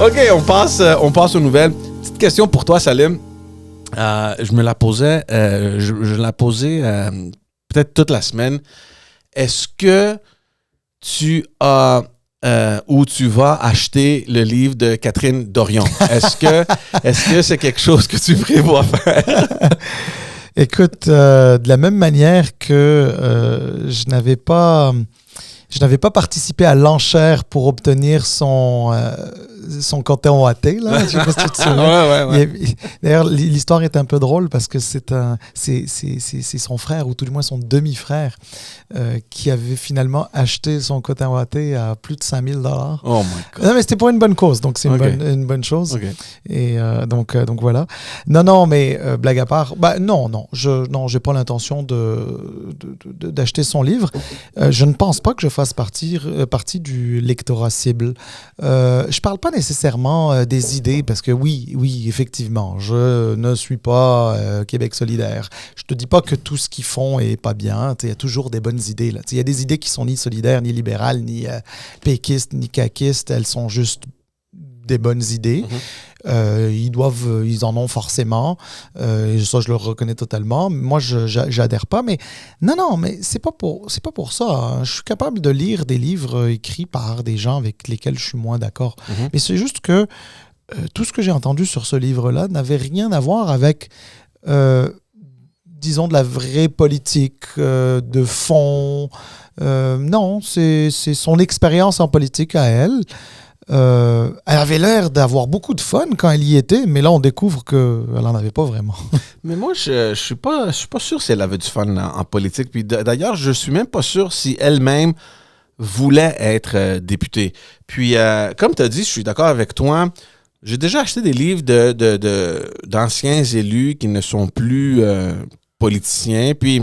OK, on passe aux nouvelles. Petite question pour toi, Salim. Je me la posais, je la posais peut-être toute la semaine. Est-ce que tu as ou tu vas acheter le livre de Catherine Dorion? Est-ce que c'est quelque chose que tu prévois faire? Écoute, de la même manière que je n'avais pas participé à l'enchère pour obtenir son Canthéon athée, là. Je sais pas si tu te souviens. Ouais. D'ailleurs, l'histoire est un peu drôle parce que c'est son frère, ou tout du moins son demi-frère, qui avait finalement acheté son Canthéon athée à plus de 5 000 $. Oh my God. Non, mais c'était pour une bonne cause, donc c'est une bonne chose. Okay. Et donc voilà. Non, mais blague à part, j'ai pas l'intention d'acheter son livre. Je ne pense pas que je fasse partie du lectorat cible. Je parle pas nécessairement des idées, parce que oui, effectivement, je ne suis pas Québec solidaire. Je te dis pas que tout ce qu'ils font est pas bien. Il y a toujours des bonnes idées. Il y a des idées qui sont ni solidaires, ni libérales, ni péquistes, ni caquistes. Elles sont juste des bonnes idées. Ils en ont forcément. Et ça, je le reconnais totalement. Moi, j'adhère pas. Mais non, mais c'est pas pour ça. Hein. Je suis capable de lire des livres écrits par des gens avec lesquels je suis moins d'accord. Mais c'est juste que tout ce que j'ai entendu sur ce livre-là n'avait rien à voir avec, disons, de la vraie politique, de fond. Non, c'est son expérience en politique à elle. Elle avait l'air d'avoir beaucoup de fun quand elle y était, mais là, on découvre qu'elle n'en avait pas vraiment. Mais moi, je suis pas sûr si elle avait du fun en politique. Puis d'ailleurs, je suis même pas sûr si elle-même voulait être députée. Puis, comme tu as dit, je suis d'accord avec toi. J'ai déjà acheté des livres d'anciens élus qui ne sont plus politiciens. Puis,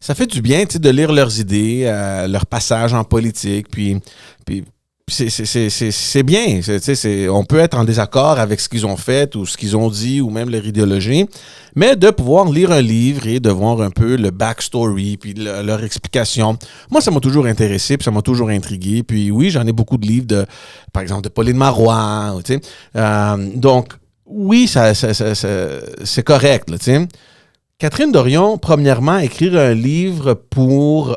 ça fait du bien, de lire leurs idées, leur passage en politique. Puis c'est bien. On peut être en désaccord avec ce qu'ils ont fait ou ce qu'ils ont dit ou même leur idéologie, mais de pouvoir lire un livre et de voir un peu le backstory puis leur explication. Moi, ça m'a toujours intéressé puis ça m'a toujours intrigué. Puis oui, j'en ai beaucoup de livres, par exemple, de Pauline Marois. Donc, oui, c'est correct. Catherine Dorion, premièrement, écrire un livre pour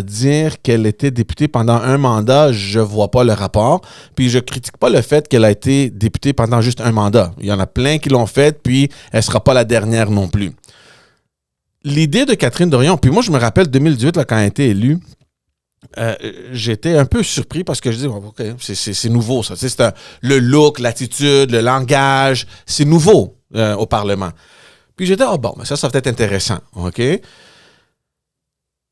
dire qu'elle était députée pendant un mandat, je vois pas le rapport. Puis je critique pas le fait qu'elle a été députée pendant juste un mandat. Il y en a plein qui l'ont fait, puis elle sera pas la dernière non plus. L'idée de Catherine Dorion, puis moi je me rappelle 2018, là, quand elle a été élue, j'étais un peu surpris parce que je dis, OK, c'est nouveau ça. C'est le look, l'attitude, le langage, c'est nouveau au Parlement. Puis j'étais, mais ça va être intéressant, OK?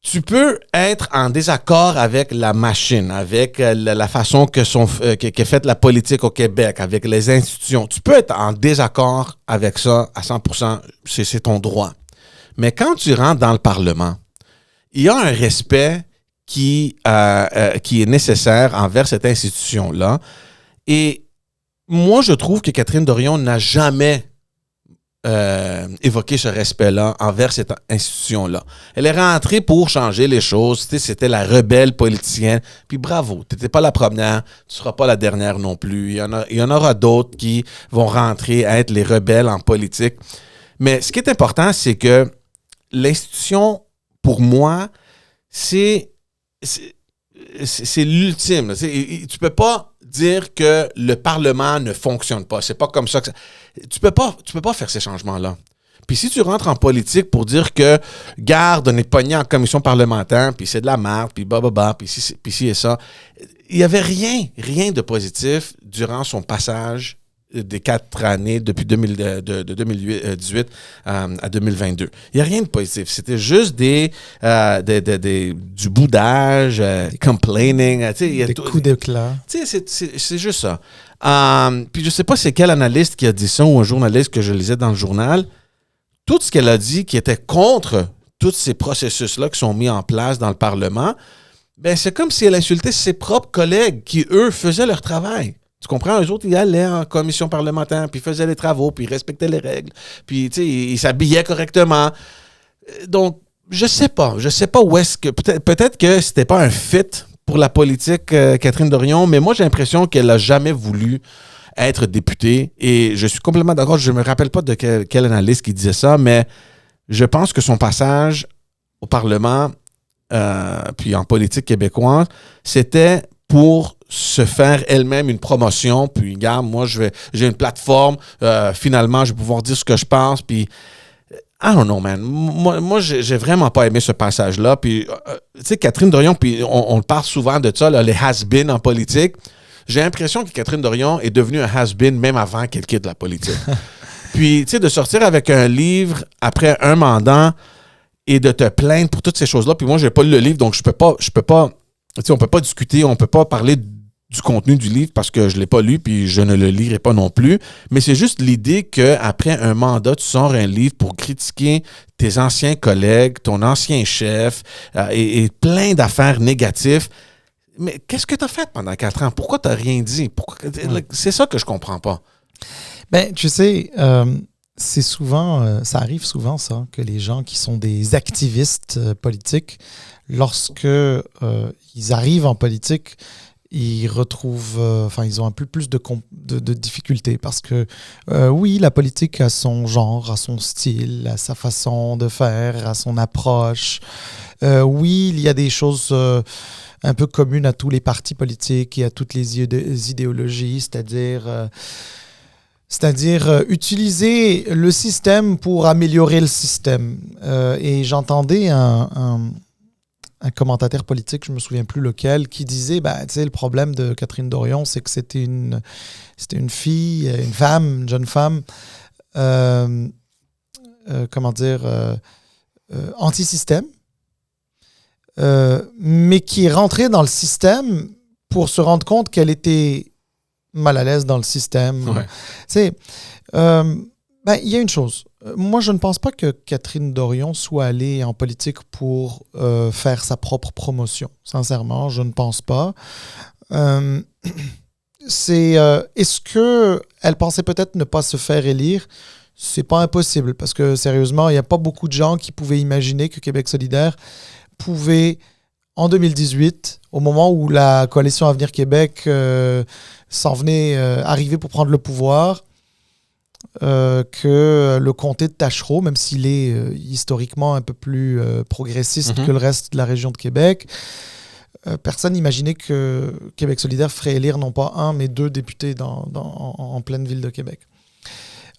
Tu peux être en désaccord avec la machine, avec la façon qu'est faite la politique au Québec, avec les institutions. Tu peux être en désaccord avec ça à 100%, c'est ton droit. Mais quand tu rentres dans le Parlement, il y a un respect qui est nécessaire envers cette institution-là. Et moi, je trouve que Catherine Dorion n'a jamais évoquer ce respect-là envers cette institution-là. Elle est rentrée pour changer les choses. C'était la rebelle politicienne. Puis bravo, tu n'étais pas la première, tu ne seras pas la dernière non plus. Il y en aura d'autres qui vont rentrer à être les rebelles en politique. Mais ce qui est important, c'est que l'institution, pour moi, c'est l'ultime. Tu peux pas dire que le Parlement ne fonctionne pas. C'est pas comme ça que ça... Tu peux pas faire ces changements-là. Puis si tu rentres en politique pour dire que, garde, on est pogné en commission parlementaire, puis c'est de la merde, puis puis ci et ça, il y avait rien de positif durant son passage des 4 années depuis de 2018 à 2022. Il n'y a rien de positif. C'était juste du boudage, complaining. Des coups d'éclat. C'est juste ça. Puis je ne sais pas c'est quel analyste qui a dit ça ou un journaliste que je lisais dans le journal. Tout ce qu'elle a dit qui était contre tous ces processus-là qui sont mis en place dans le Parlement, ben c'est comme si elle insultait ses propres collègues qui, eux, faisaient leur travail. Tu comprends? Eux autres, ils allaient en commission parlementaire, puis ils faisaient les travaux, puis ils respectaient les règles, puis ils s'habillaient correctement. Donc, je sais pas où est-ce que... Peut-être que c'était pas un fit pour la politique, Catherine Dorion, mais moi, j'ai l'impression qu'elle a jamais voulu être député. Et je suis complètement d'accord. Je ne me rappelle pas de quel analyste qui disait ça, mais je pense que son passage au Parlement, puis en politique québécoise, c'était pour se faire elle-même une promotion. Puis, regarde, moi, j'ai une plateforme. Finalement, je vais pouvoir dire ce que je pense. Puis, I don't know, man. Moi j'ai vraiment pas aimé ce passage-là. Puis, tu sais, Catherine Dorion, puis on parle souvent de ça, là, les has-been en politique. J'ai l'impression que Catherine Dorion est devenue un has-been même avant qu'elle quitte la politique. Puis, tu sais, de sortir avec un livre après un mandat et de te plaindre pour toutes ces choses-là. Puis moi, j'ai pas lu le livre, donc je peux pas, tu sais, on peut pas discuter, on peut pas parler du contenu du livre parce que je l'ai pas lu puis je ne le lirai pas non plus. Mais c'est juste l'idée qu'après un mandat, tu sors un livre pour critiquer tes anciens collègues, ton ancien chef et plein d'affaires négatives. Mais qu'est-ce que tu as fait pendant 4 ans? Pourquoi tu n'as rien dit? C'est ça que je comprends pas. Ben, tu sais, c'est souvent, ça arrive souvent, ça, que les gens qui sont des activistes politiques, lorsque ils arrivent en politique, ils retrouvent, ils ont un peu plus de difficultés parce que, oui, la politique a son genre, a son style, a sa façon de faire, a son approche. Oui, il y a des choses un peu communes à tous les partis politiques et à toutes les idéologies, c'est-à-dire utiliser le système pour améliorer le système. Et j'entendais un commentateur politique, je ne me souviens plus lequel, qui disait, tu sais, le problème de Catherine Dorion, c'est que c'était une fille, une jeune femme, anti-système, mais qui est rentrée dans le système pour se rendre compte qu'elle était mal à l'aise dans le système. Ouais. Tu sais, il y a une chose. Moi, je ne pense pas que Catherine Dorion soit allée en politique pour faire sa propre promotion. Sincèrement, je ne pense pas. Est-ce qu'elle pensait peut-être ne pas se faire élire? C'est pas impossible, parce que sérieusement, il n'y a pas beaucoup de gens qui pouvaient imaginer que Québec solidaire pouvait, en 2018, au moment où la coalition Avenir Québec s'en venait arriver pour prendre le pouvoir, que le comté de Tachereau, même s'il est historiquement un peu plus progressiste que le reste de la région de Québec, personne n'imaginait que Québec solidaire ferait élire non pas 1, mais 2 députés en pleine ville de Québec.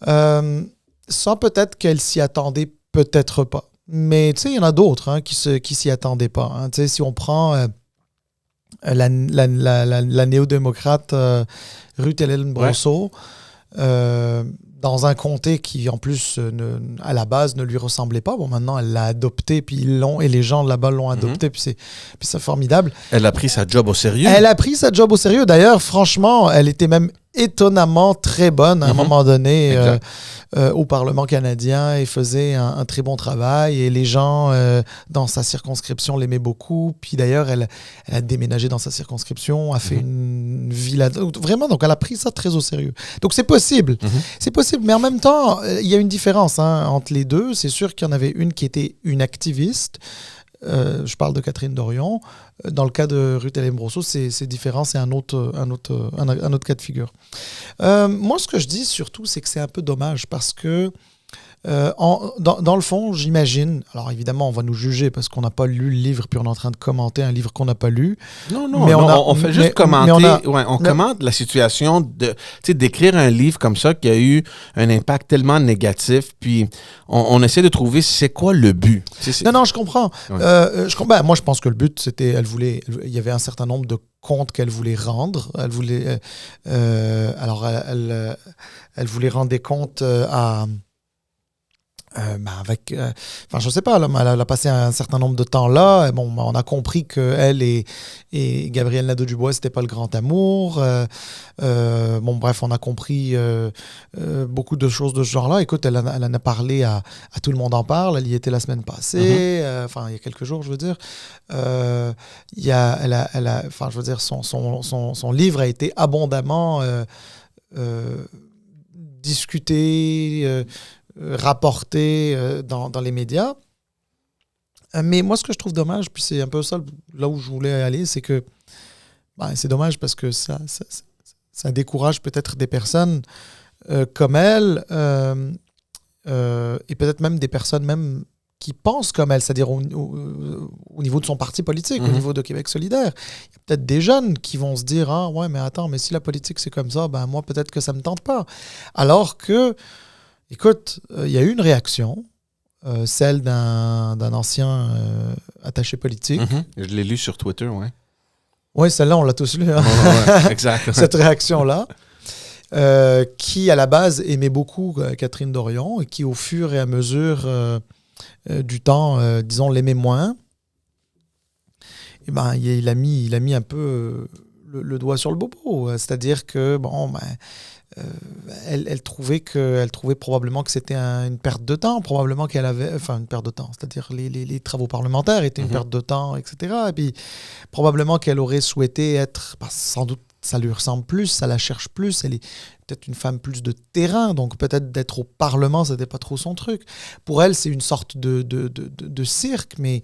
Sans peut-être qu'elle s'y attendait, peut-être pas. Mais tu sais, il y en a d'autres qui s'y attendaient pas. Hein. Tu sais, si on prend la néo-démocrate Ruth-Hélène Brosseau, dans un comté qui, en plus, à la base, ne lui ressemblait pas. Bon, maintenant, elle l'a adopté, puis et les gens là-bas l'ont adopté, puis c'est formidable. Elle a pris sa job au sérieux. Elle a pris sa job au sérieux. D'ailleurs, franchement, elle était même étonnamment très bonne à un moment donné au Parlement canadien et faisait un très bon travail. Et les gens dans sa circonscription l'aimaient beaucoup. Puis d'ailleurs, elle a déménagé dans sa circonscription, a fait une vie là. Vraiment, donc elle a pris ça très au sérieux. Donc c'est possible. C'est possible. Mais en même temps, il y a une différence entre les deux. C'est sûr qu'il y en avait une qui était une activiste. Je parle de Catherine Dorion. Dans le cas de Ruth-Hélène Brosseau, c'est différent, c'est un autre cas de figure. Moi, ce que je dis surtout, c'est que c'est un peu dommage parce que, dans le fond, j'imagine, alors évidemment, on va nous juger parce qu'on n'a pas lu le livre puis on est en train de commenter un livre qu'on n'a pas lu. Non, mais on fait juste commenter, on commente la situation d'écrire un livre comme ça qui a eu un impact tellement négatif, puis on essaie de trouver c'est quoi le but. Non, je comprends. Ouais. Moi, je pense que le but, c'était, il y avait un certain nombre de comptes qu'elle voulait rendre. Elle voulait, elle voulait rendre des comptes à... je sais pas, elle a passé un certain nombre de temps là. Bon, on a compris qu'elle et Gabriel Nadeau-Dubois, c'était pas le grand amour. Bref, on a compris beaucoup de choses de ce genre-là. Écoute, elle en a parlé à Tout le monde en parle. Elle y était la semaine passée. Il y a quelques jours, je veux dire. Son livre a été abondamment discuté, rapporté dans les médias. Mais moi, ce que je trouve dommage, puis c'est un peu ça là où je voulais aller, c'est que c'est dommage parce que ça décourage peut-être des personnes comme elle, et peut-être même des personnes même qui pensent comme elle, c'est-à-dire au niveau de son parti politique, au niveau de Québec solidaire. Il y a peut-être des jeunes qui vont se dire « Ah ouais, mais attends, mais si la politique c'est comme ça, ben moi peut-être que ça ne me tente pas. » Alors que, écoute, il y a eu une réaction, celle d'un ancien attaché politique. Je l'ai lu sur Twitter, oui. Oui, celle-là, on l'a tous lu. Hein? Ouais, exact. Cette réaction-là. Qui, à la base, aimait beaucoup Catherine Dorion et qui, au fur et à mesure du temps, disons, l'aimait moins. Et ben, il a mis un peu le doigt sur le bobo. C'est-à-dire que, bon, ben, elle trouvait probablement que c'était une perte de temps, probablement qu'elle avait... Enfin, une perte de temps, c'est-à-dire les travaux parlementaires étaient une perte de temps, etc. Et puis, probablement qu'elle aurait souhaité être, sans doute, ça lui ressemble plus, ça la cherche plus, elle est peut-être une femme plus de terrain, donc peut-être d'être au Parlement, c'était pas trop son truc. Pour elle, c'est une sorte de cirque, mais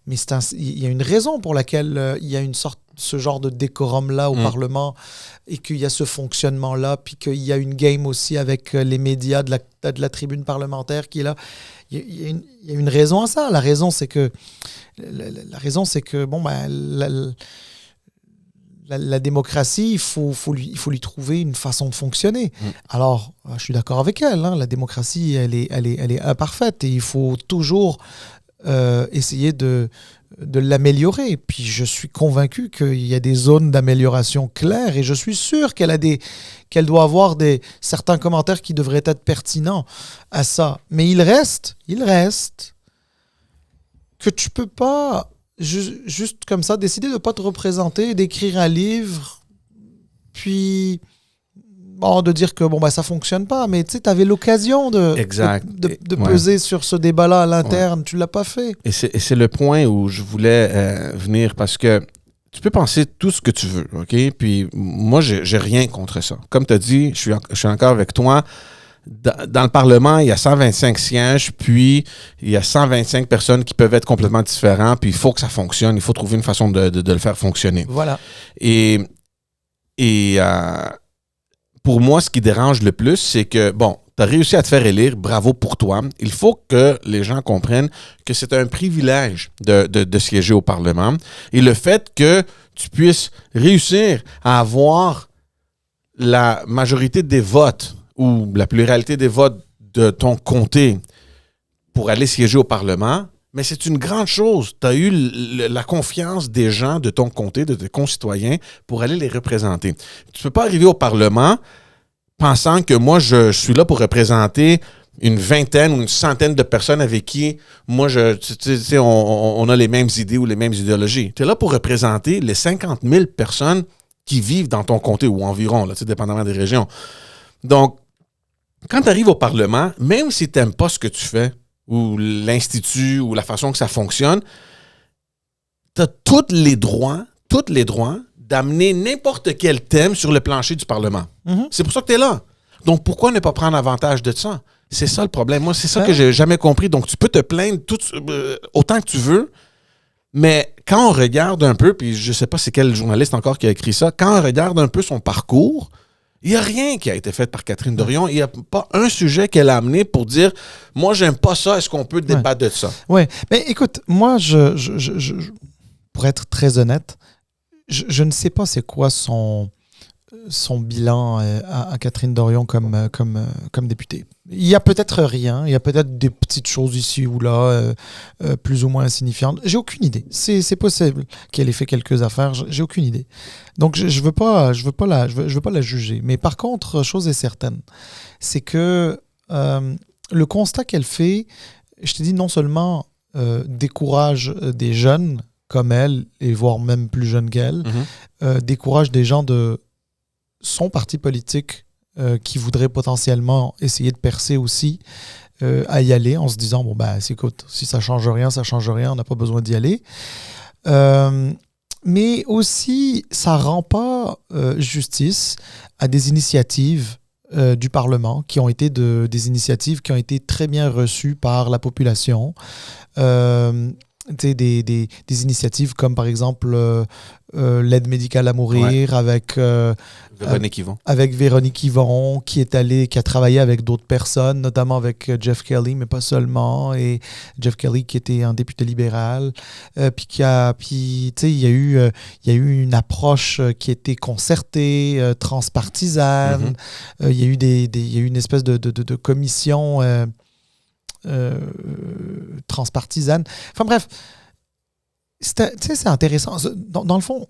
il y a une raison pour laquelle il y a ce genre de décorum-là au Parlement et qu'il y a ce fonctionnement-là, puis qu'il y a une game aussi avec les médias de la tribune parlementaire qui est là. Il y a une raison à ça. La raison, c'est que bon, ben, la démocratie, il faut lui trouver une façon de fonctionner. Alors, je suis d'accord avec elle. Hein, la démocratie, elle est imparfaite et il faut toujours essayer de l'améliorer. Puis je suis convaincu qu'il y a des zones d'amélioration claires et je suis sûr qu'elle doit avoir certains commentaires qui devraient être pertinents à ça. Mais il reste que tu peux pas juste comme ça décider de ne pas te représenter, d'écrire un livre, puis de dire que bon, bah, ça ne fonctionne pas. Mais tu avais l'occasion de peser sur ce débat-là à l'interne. Tu ne l'as pas fait. Et c'est le point où je voulais venir parce que tu peux penser tout ce que tu veux, OK? Puis moi, j'ai rien contre ça. Comme tu as dit, je suis encore avec toi. Dans le Parlement, il y a 125 sièges, puis il y a 125 personnes qui peuvent être complètement différentes, puis il faut que ça fonctionne, il faut trouver une façon de le faire fonctionner. Voilà. Et pour moi, ce qui dérange le plus, c'est que, bon, tu as réussi à te faire élire, bravo pour toi. Il faut que les gens comprennent que c'est un privilège de siéger au Parlement. Et le fait que tu puisses réussir à avoir la majorité des votes ou la pluralité des votes de ton comté pour aller siéger au Parlement, mais c'est une grande chose. Tu as eu la confiance des gens de ton comté, de tes concitoyens, pour aller les représenter. Tu ne peux pas arriver au Parlement pensant que moi, je suis là pour représenter une vingtaine ou une centaine de personnes avec qui, moi, on a les mêmes idées ou les mêmes idéologies. Tu es là pour représenter les 50 000 personnes qui vivent dans ton comté ou environ, là, dépendamment des régions. Donc, quand tu arrives au Parlement, même si tu n'aimes pas ce que tu fais, ou l'institut, ou la façon que ça fonctionne, tu as tous les droits d'amener n'importe quel thème sur le plancher du Parlement. C'est pour ça que tu es là. Donc, pourquoi ne pas prendre avantage de ça? C'est ça le problème. Moi, c'est ça que j'ai jamais compris. Donc, tu peux te plaindre autant que tu veux, mais quand on regarde un peu, puis je ne sais pas c'est quel journaliste encore qui a écrit ça, quand on regarde un peu son parcours, il n'y a rien qui a été fait par Catherine Dorion. Il n'y a pas un sujet qu'elle a amené pour dire « Moi, j'aime pas ça. Est-ce qu'on peut débattre de ça? » Oui. Mais écoute, moi, pour être très honnête, je ne sais pas c'est quoi son bilan à Catherine Dorion comme députée. Il y a peut-être rien, il y a peut-être des petites choses ici ou là, plus ou moins insignifiantes. J'ai aucune idée. C'est possible qu'elle ait fait quelques affaires, j'ai aucune idée. Donc je veux pas la juger. Mais par contre, chose est certaine, c'est que le constat qu'elle fait, je te dis non seulement décourage des jeunes comme elle, et voire même plus jeunes qu'elle, décourage des gens de son parti politique qui voudrait potentiellement essayer de percer aussi, à y aller en se disant, bon, ben, écoute, si ça change rien, on n'a pas besoin d'y aller. Mais aussi, ça rend pas justice à des initiatives du Parlement qui ont été des initiatives qui ont été très bien reçues par la population. des initiatives comme par exemple l'aide médicale à mourir avec Véronique Yvon. Avec Véronique Yvon, qui a travaillé avec d'autres personnes, notamment avec Jeff Kelly, mais pas seulement. Et Jeff Kelly, qui était un député libéral. Puis il y a eu une approche qui était concertée, transpartisane. Il y a eu une espèce de commission transpartisane. Enfin bref, c'est intéressant. Dans le fond,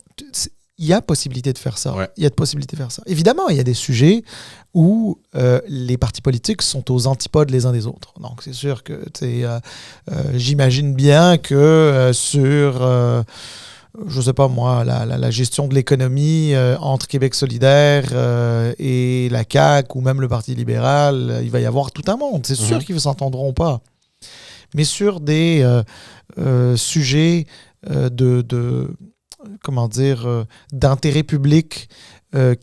il y a possibilité de faire ça. Ouais. Il y a de possibilité de faire ça. Évidemment, il y a des sujets où les partis politiques sont aux antipodes les uns des autres. Donc, c'est sûr que j'imagine bien que sur, je sais pas moi, la gestion de l'économie entre Québec solidaire et la CAQ ou même le Parti libéral, il va y avoir tout un monde. C'est sûr qu'ils ne s'entendront pas. Mais sur des sujets d'intérêt public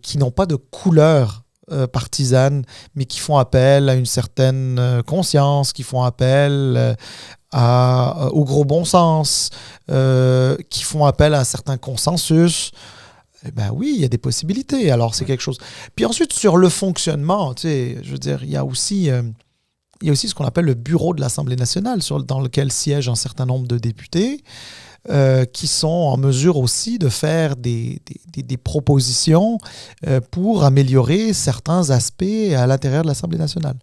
qui n'ont pas de couleur partisane, mais qui font appel à une certaine conscience, qui font appel au gros bon sens, qui font appel à un certain consensus. Eh ben oui, il y a des possibilités. Alors, c'est quelque chose. Puis ensuite, sur le fonctionnement, je veux dire, il y a aussi ce qu'on appelle le bureau de l'Assemblée nationale, dans lequel siègent un certain nombre de députés, qui sont en mesure aussi de faire des propositions pour améliorer certains aspects à l'intérieur de l'Assemblée nationale.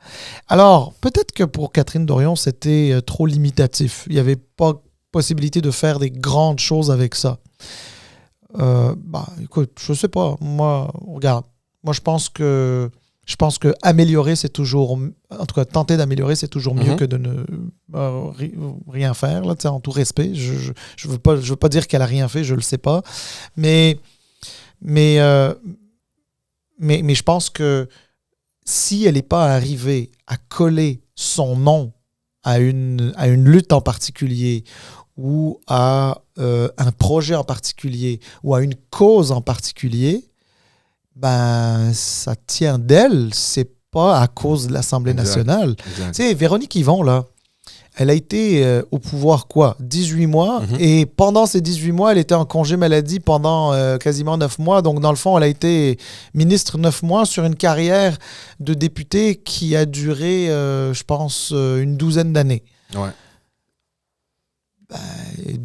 Alors, peut-être que pour Catherine Dorion, c'était trop limitatif. Il n'y avait pas possibilité de faire des grandes choses avec ça. Écoute, je sais pas. Moi, regarde. Moi, je pense que améliorer, c'est toujours... En tout cas, tenter d'améliorer, c'est toujours mieux que de ne rien faire, là, en tout respect. Je veux pas dire qu'elle a rien fait, je le sais pas. Mais je pense que si elle n'est pas arrivée à coller son nom à une lutte en particulier ou à un projet en particulier ou à une cause en particulier, ça tient d'elle, c'est pas à cause de l'Assemblée nationale. Tu sais, Véronique Yvon, là, elle a été au pouvoir, 18 mois, et pendant ces 18 mois, elle était en congé maladie pendant quasiment 9 mois, donc dans le fond, elle a été ministre 9 mois sur une carrière de députée qui a duré, je pense, une douzaine d'années. Ouais.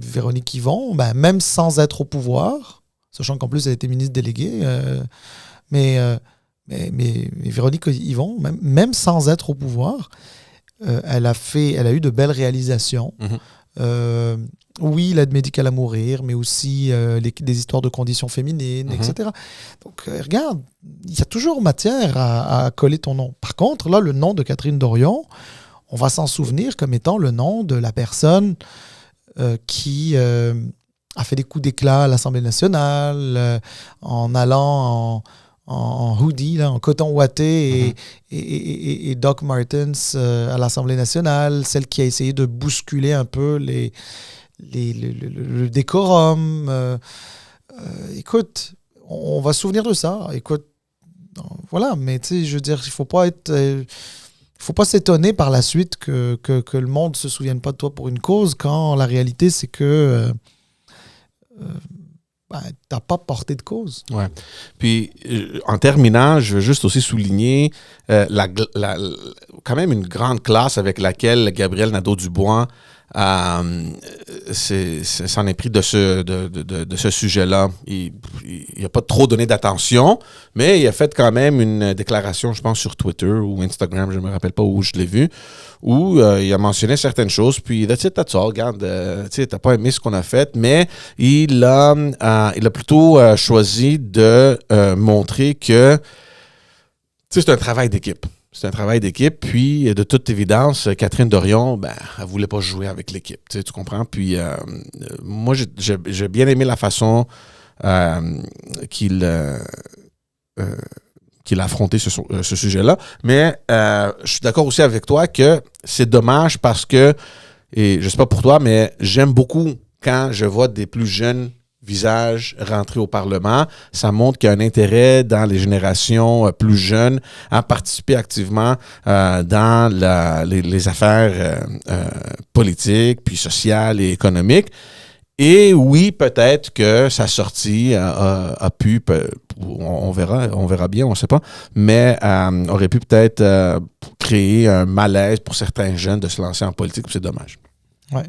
Véronique Yvon, même sans être au pouvoir, sachant qu'en plus, elle était ministre déléguée, mais Véronique Yvon, même sans être au pouvoir, elle a eu de belles réalisations. Oui, l'aide médicale à mourir, mais aussi des histoires de conditions féminines, etc. Donc, regarde, il y a toujours matière à coller ton nom. Par contre, là, le nom de Catherine Dorion, on va s'en souvenir comme étant le nom de la personne qui a fait des coups d'éclat à l'Assemblée nationale, en allant en hoodie, là, en coton ouaté et Doc Martens à l'Assemblée nationale, celle qui a essayé de bousculer un peu le décorum. Écoute, on va se souvenir de ça. Écoute, voilà, mais tu sais, je veux dire, il faut pas s'étonner par la suite que le monde ne se souvienne pas de toi pour une cause, quand la réalité, c'est que t'as pas porté de cause. Ouais. Puis, en terminant, je veux juste aussi souligner quand même une grande classe avec laquelle Gabriel Nadeau-Dubois s'en est pris de ce sujet-là. Il n'a pas trop donné d'attention, mais il a fait quand même une déclaration, je pense, sur Twitter ou Instagram, je ne me rappelle pas où je l'ai vu, où il a mentionné certaines choses, puis that's it, that's all. Regarde, tu n'as pas aimé ce qu'on a fait, mais il a plutôt choisi de montrer que c'est un travail d'équipe. C'est un travail d'équipe, puis de toute évidence, Catherine Dorion, elle voulait pas jouer avec l'équipe, tu comprends? Puis moi, j'ai bien aimé la façon qu'il a affronté ce sujet-là, mais je suis d'accord aussi avec toi que c'est dommage parce que, et je sais pas pour toi, mais j'aime beaucoup quand je vois des plus jeunes visage rentrer au Parlement. Ça montre qu'il y a un intérêt dans les générations plus jeunes à participer activement dans les affaires politiques, puis sociales et économiques. Et oui, peut-être que sa sortie a pu, on verra bien, on ne sait pas, mais aurait pu peut-être créer un malaise pour certains jeunes de se lancer en politique, c'est dommage. Ouais.